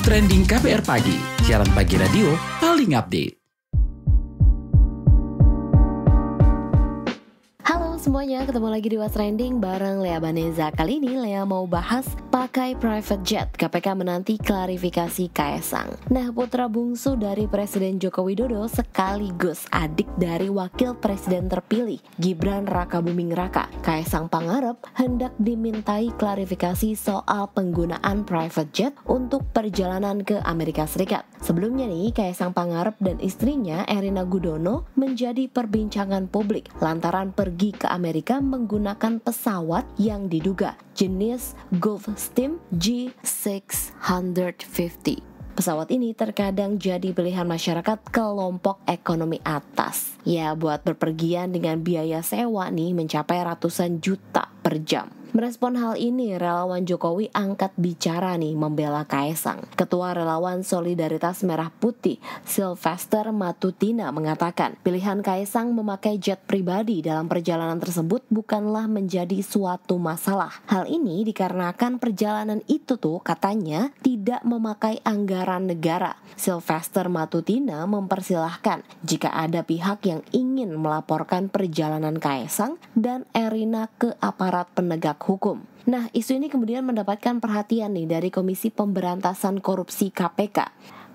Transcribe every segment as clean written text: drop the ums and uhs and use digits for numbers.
Trending KBR Pagi, siaran pagi radio paling update. Halo semuanya, ketemu lagi di What's Trending bareng Lea Baneza. Kali ini Lea mau bahas pakai private jet, KPK menanti klarifikasi Kaesang. Nah, putra bungsu dari Presiden Joko Widodo sekaligus adik dari Wakil Presiden terpilih Gibran Rakabuming Raka, Kaesang Pangarep, hendak dimintai klarifikasi soal penggunaan private jet untuk perjalanan ke Amerika Serikat. Sebelumnya nih, Kaesang Pangarep dan istrinya Erina Gudono menjadi perbincangan publik lantaran pergi ke Amerika menggunakan pesawat yang diduga jenis Gulfstream G650. Pesawat ini terkadang jadi pilihan masyarakat kelompok ekonomi atas. Ya, buat berpergian dengan biaya sewa nih mencapai ratusan juta per jam. Merespon hal ini, relawan Jokowi angkat bicara nih membela Kaesang. Ketua Relawan Solidaritas Merah Putih, Sylvester Matutina, mengatakan pilihan Kaesang memakai jet pribadi dalam perjalanan tersebut bukanlah menjadi suatu masalah. Hal ini dikarenakan perjalanan itu tuh katanya tidak memakai anggaran negara. Sylvester Matutina mempersilahkan jika ada pihak yang ingin melaporkan perjalanan Kaesang dan Erina ke aparat penegak hukum. Nah, isu ini kemudian mendapatkan perhatian nih dari Komisi Pemberantasan Korupsi KPK.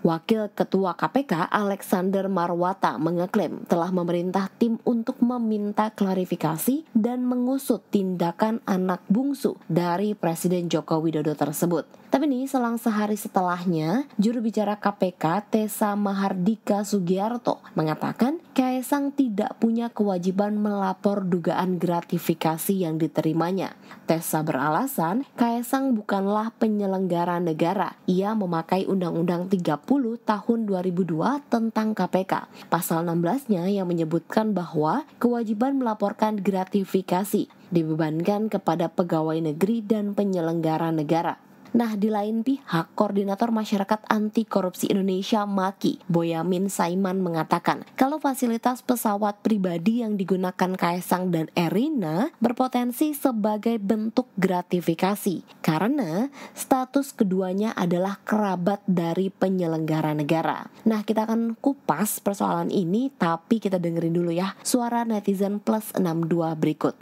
Wakil Ketua KPK Alexander Marwata mengeklaim telah memerintah tim untuk meminta klarifikasi dan mengusut tindakan anak bungsu dari Presiden Joko Widodo tersebut. Tapi nih, selang sehari setelahnya, juru bicara KPK Tessa Mahardika Sugiarto mengatakan Kaesang tidak punya kewajiban melapor dugaan gratifikasi yang diterimanya. Tessa beralasan Kaesang bukanlah penyelenggara negara. Ia memakai Undang-Undang 30 tahun 2002 tentang KPK. Pasal 16-nya yang menyebutkan bahwa kewajiban melaporkan gratifikasi dibebankan kepada pegawai negeri dan penyelenggara negara. Nah, di lain pihak, Koordinator Masyarakat Anti Korupsi Indonesia MAKI, Boyamin Saiman mengatakan kalau fasilitas pesawat pribadi yang digunakan Kaesang dan Erina berpotensi sebagai bentuk gratifikasi karena status keduanya adalah kerabat dari penyelenggara negara. Nah, kita akan kupas persoalan ini, tapi kita dengerin dulu ya suara netizen plus 62 berikut.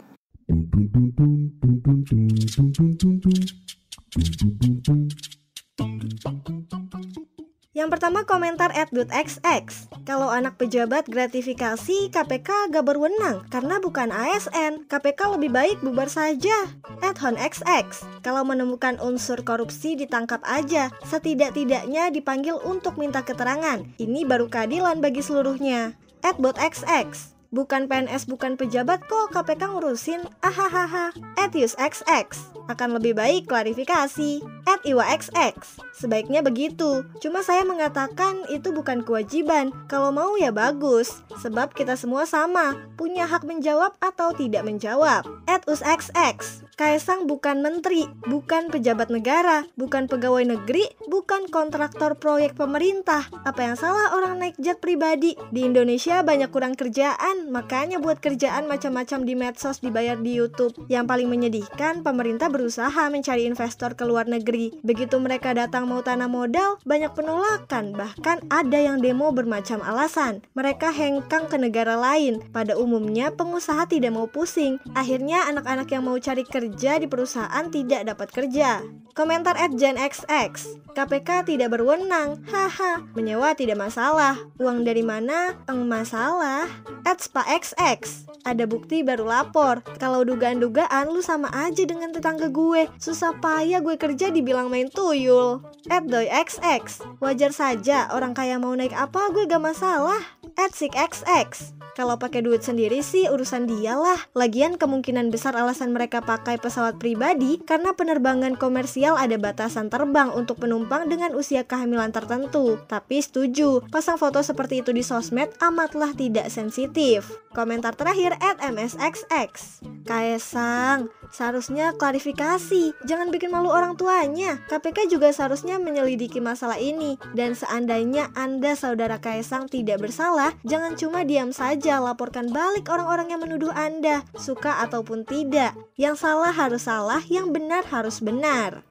Yang pertama komentar @xx. Kalau anak pejabat gratifikasi, KPK gak berwenang karena bukan ASN. KPK lebih baik bubar saja. @honxx. Kalau menemukan unsur korupsi ditangkap aja, setidak-tidaknya dipanggil untuk minta keterangan. Ini baru keadilan bagi seluruhnya. @botxx. Bukan PNS, bukan pejabat kok KPK ngurusin. Ahahaha. @usxx. Akan lebih baik klarifikasi. @iwaxx. Sebaiknya begitu. Cuma saya mengatakan itu bukan kewajiban. Kalau mau ya bagus. Sebab kita semua sama, punya hak menjawab atau tidak menjawab. @usxx. Kaesang bukan menteri, bukan pejabat negara, bukan pegawai negeri, bukan kontraktor proyek pemerintah. Apa yang salah orang naik jet pribadi? Di Indonesia banyak kurang kerjaan, makanya buat kerjaan macam-macam di medsos, dibayar di YouTube. Yang paling menyedihkan, pemerintah berusaha mencari investor ke luar negeri. Begitu mereka datang mau tanam modal, banyak penolakan. Bahkan ada yang demo bermacam alasan. Mereka hengkang ke negara lain. Pada umumnya pengusaha tidak mau pusing. Akhirnya anak-anak yang mau cari kerja di perusahaan tidak dapat kerja. Komentar @genxx. KPK tidak berwenang. Haha, menyewa tidak masalah. Uang dari mana? Masalah. @spaxx. Ada bukti baru lapor. Kalau dugaan-dugaan lu sama aja dengan tetangga gue. Susah payah gue kerja dibilang main tuyul. @doyxx. Wajar saja orang kaya mau naik apa gue gak masalah. @sikxx. Kalau pakai duit sendiri sih urusan dia lah. Lagian kemungkinan besar alasan mereka pakai pesawat pribadi karena penerbangan komersial ada batasan terbang untuk penumpang dengan usia kehamilan tertentu. Tapi setuju, pasang foto seperti itu di sosmed amatlah tidak sensitif. Komentar terakhir @msxx. Kaesang, seharusnya klarifikasi, jangan bikin malu orang tuanya. KPK juga seharusnya menyelidiki masalah ini. Dan seandainya Anda saudara Kaesang tidak bersalah, jangan cuma diam saja, laporkan balik orang-orang yang menuduh Anda, suka ataupun tidak. Yang salah harus salah, yang benar harus benar.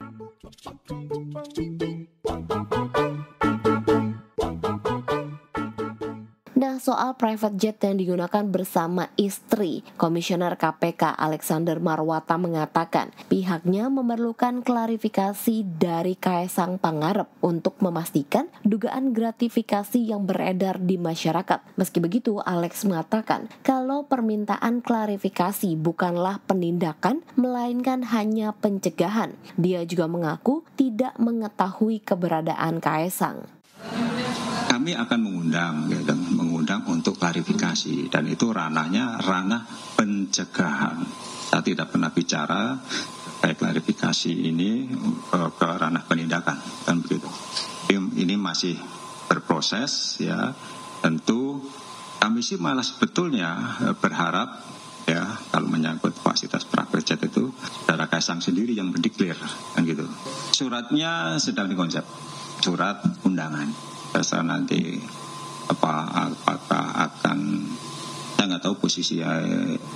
Nah, soal private jet yang digunakan bersama istri, Komisioner KPK Alexander Marwata mengatakan pihaknya memerlukan klarifikasi dari Kaesang Pangarep untuk memastikan dugaan gratifikasi yang beredar di masyarakat. Meski begitu, Alex mengatakan kalau permintaan klarifikasi bukanlah penindakan, melainkan hanya pencegahan. Dia juga mengaku tidak mengetahui keberadaan Kaesang. Kami akan mengundang untuk klarifikasi, dan itu ranah pencegahan. Saya tidak pernah bicara kayak klarifikasi ini ke ranah penindakan, kan begitu. Ini masih berproses ya. Tentu kami sih malah sebetulnya berharap ya, kalau menyangkut fasilitas private jet itu saudara Kaesang sendiri yang mendeklar, kan gitu. Suratnya sedang dikonsep, surat undangan. Saya nanti apakah akan, saya nggak tahu posisi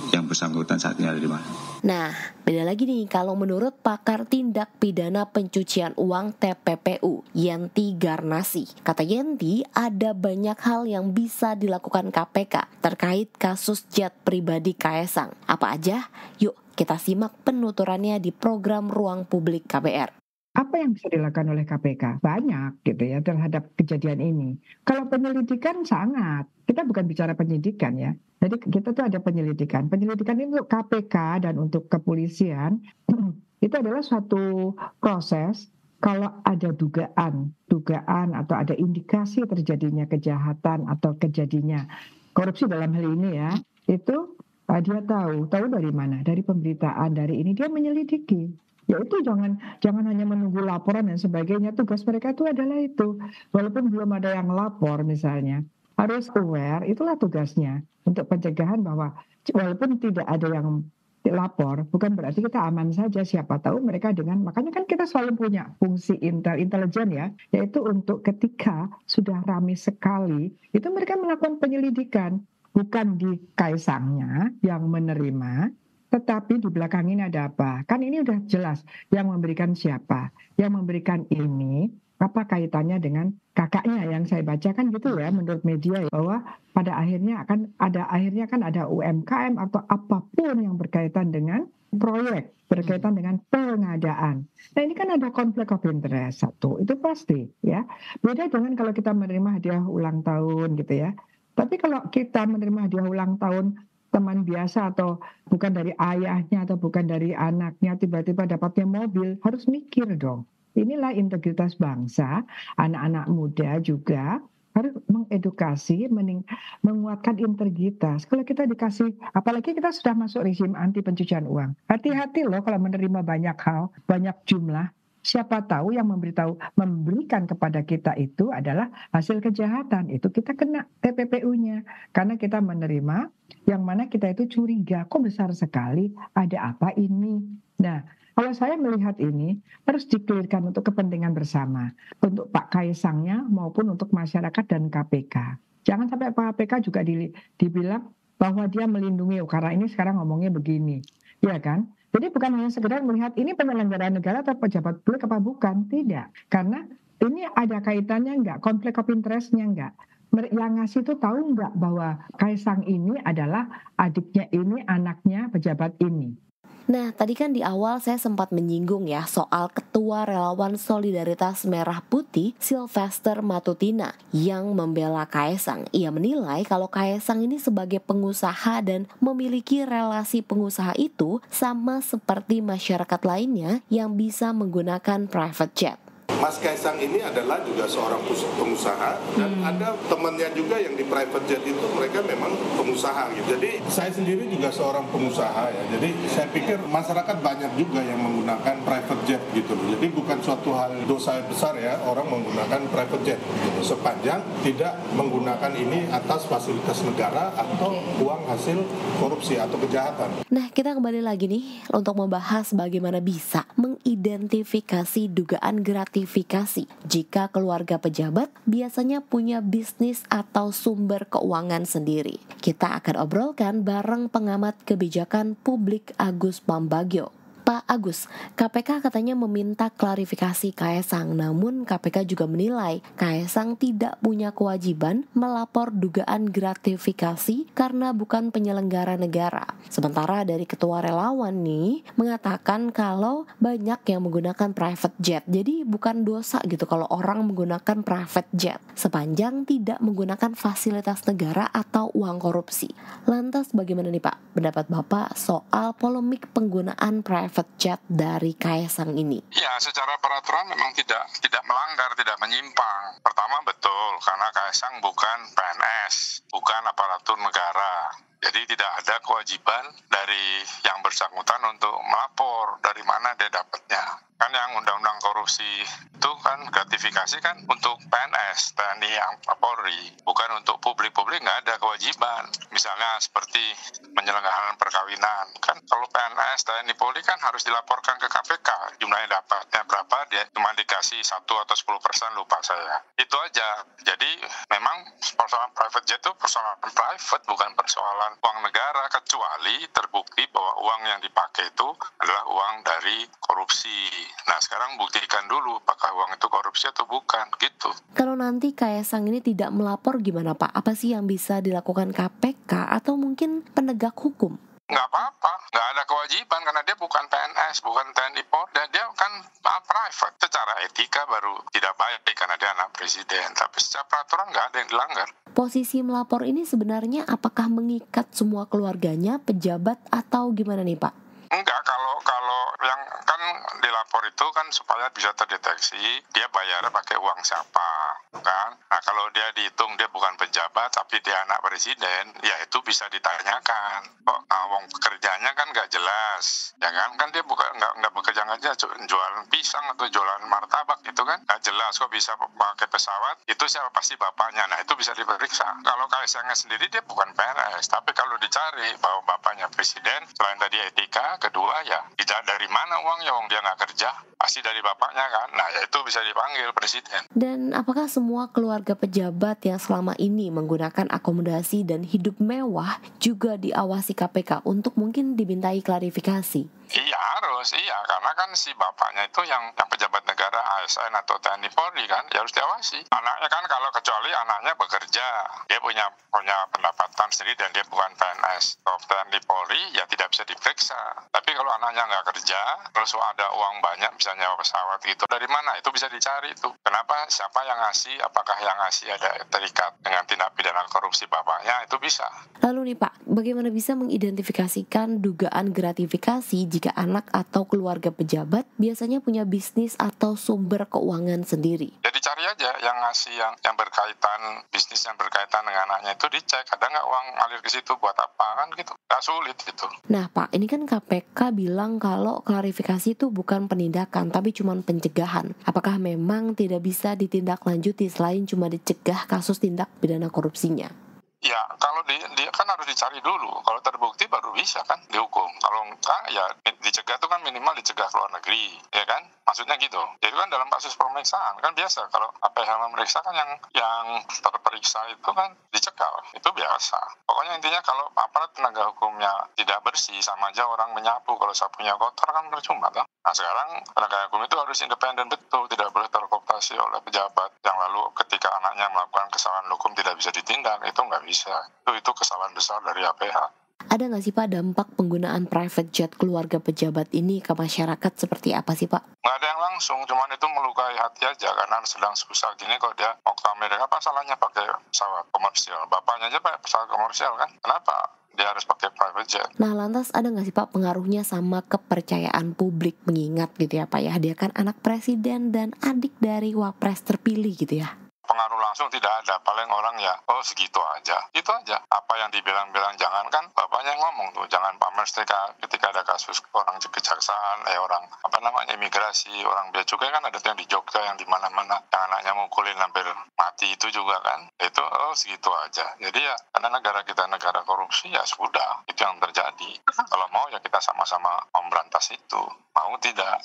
yang bersangkutan saat ini ada di mana. Nah, beda lagi nih kalau menurut pakar tindak pidana pencucian uang TPPU, Yenti Garnasi. Kata Yenti, ada banyak hal yang bisa dilakukan KPK terkait kasus jet pribadi Kaesang. Apa aja? Yuk kita simak penuturannya di program Ruang Publik KBR. Apa yang bisa dilakukan oleh KPK? Banyak gitu ya terhadap kejadian ini. Kalau penyelidikan sangat, kita bukan bicara penyidikan ya. Jadi kita tuh ada penyelidikan. Penyelidikan itu untuk KPK dan untuk kepolisian itu adalah suatu proses kalau ada dugaan atau ada indikasi terjadinya kejahatan atau kejadinya korupsi dalam hal ini ya, itu dia tahu dari mana? Dari pemberitaan, dari ini dia menyelidiki. Ya itu jangan hanya menunggu laporan dan sebagainya. Tugas mereka itu adalah itu. Walaupun belum ada yang lapor misalnya, harus aware, itulah tugasnya untuk pencegahan bahwa walaupun tidak ada yang lapor, bukan berarti kita aman saja. Siapa tahu mereka makanya kan kita selalu punya fungsi intelijen ya, yaitu untuk ketika sudah ramai sekali, itu mereka melakukan penyelidikan. Bukan di Kaesangnya yang menerima, tetapi di belakang ini ada apa? Kan ini udah jelas yang memberikan siapa, yang memberikan ini, apa kaitannya dengan kakaknya yang saya baca kan gitu ya menurut media ya, bahwa pada akhirnya kan ada UMKM atau apapun yang berkaitan dengan proyek, berkaitan dengan pengadaan. Nah ini kan ada konflik of interest satu, itu pasti ya. Beda dengan kalau kita menerima hadiah ulang tahun gitu ya. Tapi kalau kita menerima hadiah ulang tahun teman biasa atau bukan dari ayahnya atau bukan dari anaknya tiba-tiba dapatnya mobil, harus mikir dong. Inilah integritas bangsa, anak-anak muda juga harus mengedukasi, menguatkan integritas. Kalau kita dikasih, apalagi kita sudah masuk rezim anti pencucian uang. Hati-hati loh kalau menerima banyak hal, banyak jumlah. Siapa tahu yang memberikan kepada kita itu adalah hasil kejahatan. Itu kita kena TPPU-nya. Karena kita menerima yang mana kita itu curiga. Kok besar sekali? Ada apa ini? Nah, kalau saya melihat ini harus dikelirkan untuk kepentingan bersama. Untuk Pak Kaesangnya maupun untuk masyarakat dan KPK. Jangan sampai Pak KPK juga dibilang bahwa dia melindungi. Karena ini sekarang ngomongnya begini. Ya kan? Jadi bukan hanya sekedar melihat ini penyelenggaraan negara atau pejabat publik apa bukan, tidak. Karena ini ada kaitannya enggak, konflik of interest-nya enggak. Yang ngasih itu tahu enggak bahwa Kaesang ini adalah adiknya ini, anaknya pejabat ini. Nah, tadi kan di awal saya sempat menyinggung ya soal Ketua Relawan Solidaritas Merah Putih Sylvester Matutina yang membela Kaesang. Ia menilai kalau Kaesang ini sebagai pengusaha dan memiliki relasi pengusaha itu sama seperti masyarakat lainnya yang bisa menggunakan private jet. Mas Kaesang ini adalah juga seorang pengusaha dan ada temannya juga yang di private jet itu mereka memang pengusaha gitu. Jadi saya sendiri juga seorang pengusaha ya. Jadi saya pikir masyarakat banyak juga yang menggunakan private jet gitu. Jadi bukan suatu hal dosa besar ya orang menggunakan private jet gitu. Sepanjang tidak menggunakan ini atas fasilitas negara atau uang hasil korupsi atau kejahatan. Nah, kita kembali lagi nih untuk membahas bagaimana bisa mengidentifikasi dugaan gratifikasi jika keluarga pejabat biasanya punya bisnis atau sumber keuangan sendiri. Kita akan obrolkan bareng pengamat kebijakan publik Agus Pambagio. Pak Agus, KPK katanya meminta klarifikasi Kaesang, namun KPK juga menilai Kaesang tidak punya kewajiban melapor dugaan gratifikasi karena bukan penyelenggara negara. Sementara dari ketua relawan nih mengatakan kalau banyak yang menggunakan private jet, jadi bukan dosa gitu kalau orang menggunakan private jet sepanjang tidak menggunakan fasilitas negara atau uang korupsi. Lantas bagaimana nih Pak pendapat Bapak soal polemik penggunaan private jet dari Kaesang ini? Ya, secara peraturan memang tidak melanggar, tidak menyimpang. Pertama betul, karena Kaesang bukan PNS, bukan aparatur negara. Jadi tidak ada kewajiban dari yang bersangkutan untuk melapor dari mana dia dapatnya. Kan yang undang-undang korupsi itu kan gratifikasi kan untuk PNS, TNI, Polri, bukan untuk publik nggak ada kewajiban. Misalnya seperti penyelenggaraan perkawinan, kan kalau PNS, TNI, Polri kan harus dilaporkan ke KPK, jumlahnya dapatnya berapa, dia cuma dikasih 1 atau 10%, lupa saya. Itu aja. Jadi memang persoalan private jet itu persoalan private, bukan persoalan uang negara, kecuali terbukti bahwa uang yang dipakai itu adalah uang dari korupsi. Nah sekarang buktikan dulu apakah uang itu korupsi atau bukan, gitu. Kalau nanti Kaesang ini tidak melapor gimana Pak? Apa sih yang bisa dilakukan KPK atau mungkin penegak hukum? Nggak apa-apa, nggak ada kewajiban karena dia bukan PNS, bukan TNI Polri, dia kan private. Secara etika baru tidak baik karena dia anak presiden, tapi secara peraturan nggak ada yang dilanggar. Posisi melapor ini sebenarnya apakah mengikat semua keluarganya, pejabat atau gimana nih Pak? Enggak, kalau yang kan dilapor itu kan supaya bisa terdeteksi dia bayarnya pakai uang siapa, kan? Nah kalau dia dihitung dia bukan pejabat tapi dia anak presiden, ya itu bisa ditanyakan. Kok uang pekerjaannya kan nggak jelas, ya kan? Kan dia nggak bekerja aja jualan pisang atau jualan martabak itu kan nggak jelas, kok bisa pakai pesawat? Itu siapa? Pasti bapaknya. Nah itu bisa diperiksa. Kalau Kaesangnya sendiri dia bukan PNS, tapi kalau dicari bahwa bapaknya presiden, selain tadi etika, kedua ya tidak dari mana uangnya, uang dia nggak kerja, pasti dari bapaknya kan. Nah ya itu bisa dipanggil presiden. Dan apakah semua keluarga pejabat yang selama ini menggunakan akomodasi dan hidup mewah juga diawasi KPK untuk mungkin dimintai klarifikasi? Iya harus, karena kan si bapaknya itu yang pejabat negara ASN atau TNI Polri kan, ya harus diawasi. Anaknya kan kalau kecuali anaknya bekerja, dia punya pendapatan sendiri dan dia bukan PNS atau TNI Polri, ya tidak bisa diperiksa. Tapi kalau anaknya nggak kerja, terus ada uang banyak, misalnya pesawat gitu, dari mana? Itu bisa dicari itu. Kenapa? Siapa yang ngasih? Apakah yang ngasih ada terikat dengan tindak pidana korupsi bapaknya? Itu bisa. Lalu nih Pak, bagaimana bisa mengidentifikasikan dugaan gratifikasi jika anak atau keluarga pejabat biasanya punya bisnis atau sumber keuangan sendiri? Ya dicari aja yang ngasih yang berkaitan, bisnis yang berkaitan dengan anaknya itu dicek, ada nggak uang ngalir ke situ buat apa kan gitu. Nggak sulit gitu. Nah Pak, ini kan KPK bilang kalau klarifikasi itu bukan penindakan tapi cuma pencegahan. Apakah memang tidak bisa ditindaklanjuti selain cuma dicegah kasus tindak pidana korupsinya? Ya, kalau dia kan harus dicari dulu. Kalau terbukti baru bisa kan dihukum. Kalau enggak, ya dicegah itu kan minimal dicegah ke luar negeri, ya kan? Maksudnya gitu. Jadi kan dalam kasus pemeriksaan kan biasa. Kalau APH memeriksa kan yang terperiksa itu kan dicekal, itu biasa. Pokoknya intinya kalau aparat penegak hukumnya tidak bersih, sama aja orang menyapu. Kalau sapunya kotor kan percuma kan? Nah sekarang penegak hukum itu harus independen betul, tidak boleh terkooptasi oleh pejabat yang lalu ketika anaknya melakukan kesalahan hukum tidak bisa ditindak, itu nggak bisa. Itu kesalahan besar dari APH. Ada nggak sih Pak dampak penggunaan private jet keluarga pejabat ini ke masyarakat seperti apa sih Pak? Nggak ada yang langsung, cuman itu melukai hati aja karena sedang susah gini kok dia mau ke Amerika, apa salahnya pakai pesawat komersial? Bapaknya aja pakai pesawat komersial kan? Kenapa dia harus pakai private jet? Nah lantas ada nggak sih Pak pengaruhnya sama kepercayaan publik, mengingat gitu ya Pak ya, dia kan anak presiden dan adik dari wapres terpilih gitu ya? Pengaruh langsung tidak ada, paling orang ya, oh segitu aja, itu aja. Apa yang dibilang-bilang, jangan kan bapaknya ngomong tuh, jangan pamer ketika ada kasus orang kejaksaan, orang imigrasi, orang bea cukai kan ada tuh yang di Jogja, yang di mana-mana, yang anaknya mukulin hampir mati itu juga kan, itu segitu aja. Jadi ya, karena negara kita negara korupsi ya sudah, itu yang terjadi. Kalau mau ya kita sama-sama memberantas itu, mau tidak.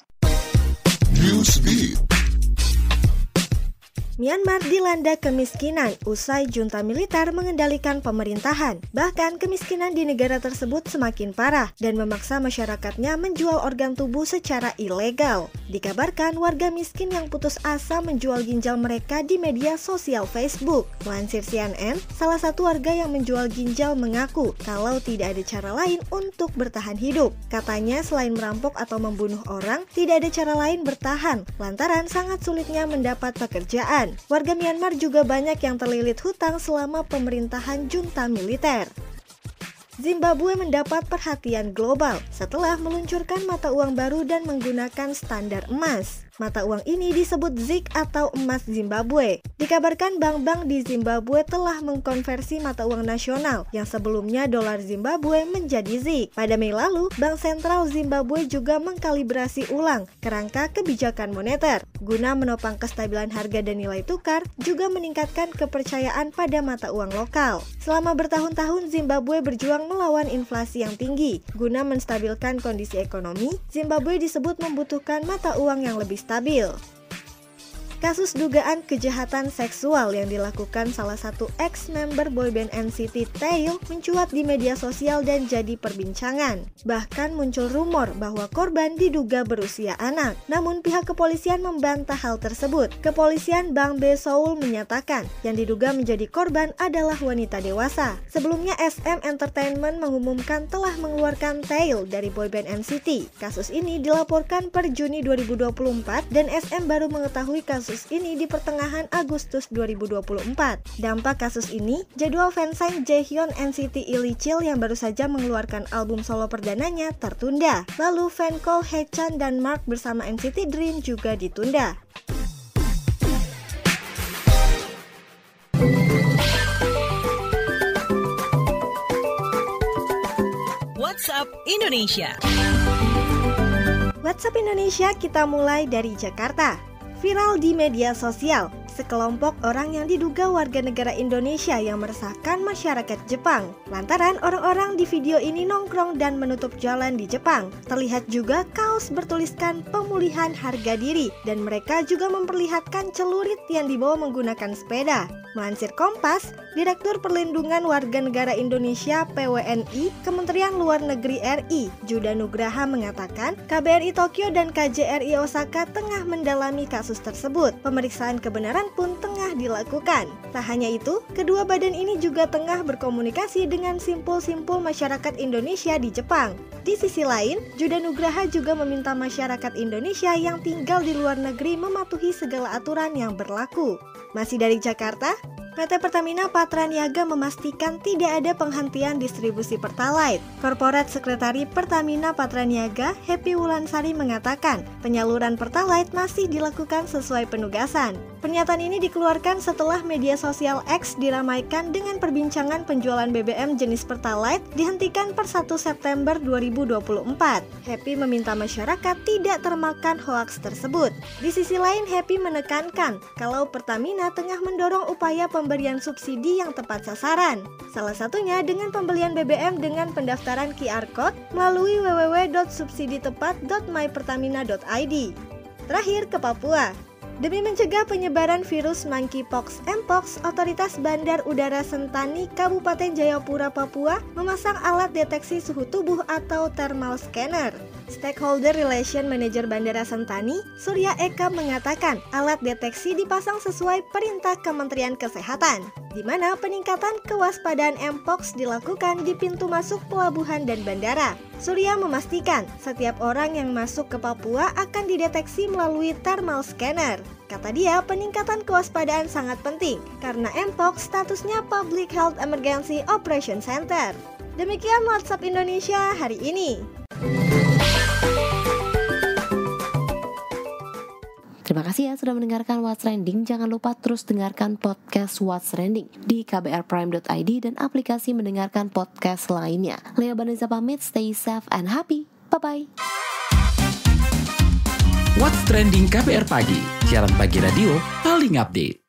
Myanmar dilanda kemiskinan usai junta militer mengendalikan pemerintahan. Bahkan kemiskinan di negara tersebut semakin parah dan memaksa masyarakatnya menjual organ tubuh secara ilegal. Dikabarkan warga miskin yang putus asa menjual ginjal mereka di media sosial Facebook. Melansir CNN, salah satu warga yang menjual ginjal mengaku kalau tidak ada cara lain untuk bertahan hidup. Katanya selain merampok atau membunuh orang, tidak ada cara lain bertahan lantaran sangat sulitnya mendapat pekerjaan. Warga Myanmar juga banyak yang terlilit hutang selama pemerintahan junta militer. Zimbabwe mendapat perhatian global setelah meluncurkan mata uang baru dan menggunakan standar emas. Mata uang ini disebut ZiG atau emas Zimbabwe. Dikabarkan bank-bank di Zimbabwe telah mengkonversi mata uang nasional yang sebelumnya dolar Zimbabwe menjadi ZiG. Pada Mei lalu, Bank Sentral Zimbabwe juga mengkalibrasi ulang kerangka kebijakan moneter guna menopang kestabilan harga dan nilai tukar, juga meningkatkan kepercayaan pada mata uang lokal. Selama bertahun-tahun Zimbabwe berjuang melawan inflasi yang tinggi. Guna menstabilkan kondisi ekonomi, Zimbabwe disebut membutuhkan mata uang yang lebih stabil. Kasus dugaan kejahatan seksual yang dilakukan salah satu ex-member boyband NCT Taeil mencuat di media sosial dan jadi perbincangan. Bahkan muncul rumor bahwa korban diduga berusia anak. Namun pihak kepolisian membantah hal tersebut. Kepolisian Bang B Seoul menyatakan yang diduga menjadi korban adalah wanita dewasa. Sebelumnya SM Entertainment mengumumkan telah mengeluarkan Taeil dari boyband NCT. Kasus ini dilaporkan per Juni 2024 dan SM baru mengetahui kasus ini di pertengahan Agustus 2024. Dampak kasus ini, jadwal fansign Jaehyun NCT Illichil yang baru saja mengeluarkan album solo perdananya tertunda. Lalu fan call Haechan dan Mark bersama NCT Dream juga ditunda. WhatsApp Indonesia. WhatsApp Indonesia kita mulai dari Jakarta. Viral di media sosial, sekelompok orang yang diduga warga negara Indonesia yang meresahkan masyarakat Jepang. Lantaran orang-orang di video ini nongkrong dan menutup jalan di Jepang. Terlihat juga kaos bertuliskan pemulihan harga diri dan mereka juga memperlihatkan celurit yang dibawa menggunakan sepeda. Melansir Kompas, Direktur Perlindungan Warga Negara Indonesia PWNI Kementerian Luar Negeri RI, Juda Nugraha mengatakan KBRI Tokyo dan KJRI Osaka tengah mendalami kasus tersebut. Pemeriksaan kebenaran pun tengah dilakukan. Tak hanya itu, kedua badan ini juga tengah berkomunikasi dengan simpul-simpul masyarakat Indonesia di Jepang. Di sisi lain, Juda Nugraha juga meminta masyarakat Indonesia yang tinggal di luar negeri mematuhi segala aturan yang berlaku. Masih dari Jakarta, PT Pertamina Patraniaga memastikan tidak ada penghentian distribusi Pertalite. Korporat Sekretari Pertamina Patraniaga, Happy Wulansari mengatakan, penyaluran Pertalite masih dilakukan sesuai penugasan. Pernyataan ini dikeluarkan setelah media sosial X diramaikan dengan perbincangan penjualan BBM jenis Pertalite dihentikan per 1 September 2024. Happy meminta masyarakat tidak termakan hoaks tersebut. Di sisi lain, Happy menekankan kalau Pertamina tengah mendorong upaya pemberian subsidi yang tepat sasaran. Salah satunya dengan pembelian BBM dengan pendaftaran QR Code melalui www.subsiditepat.mypertamina.id. Terakhir ke Papua. Demi mencegah penyebaran virus monkeypox (Mpox), otoritas Bandar Udara Sentani, Kabupaten Jayapura, Papua, memasang alat deteksi suhu tubuh atau thermal scanner. Stakeholder Relation Manager Bandara Sentani, Surya Eka mengatakan alat deteksi dipasang sesuai perintah Kementerian Kesehatan, di mana peningkatan kewaspadaan Mpox dilakukan di pintu masuk pelabuhan dan bandara. Surya memastikan setiap orang yang masuk ke Papua akan dideteksi melalui thermal scanner. Kata dia, peningkatan kewaspadaan sangat penting karena Mpox statusnya Public Health Emergency Operation Center. Demikian WhatsApp Indonesia hari ini. Terima kasih ya sudah mendengarkan What's Trending. Jangan lupa terus dengarkan podcast What's Trending di kbrprime.id dan aplikasi mendengarkan podcast lainnya. Lea Baneza pamit, stay safe and happy. Bye-bye. What's Trending KBR Pagi, siaran pagi radio paling update.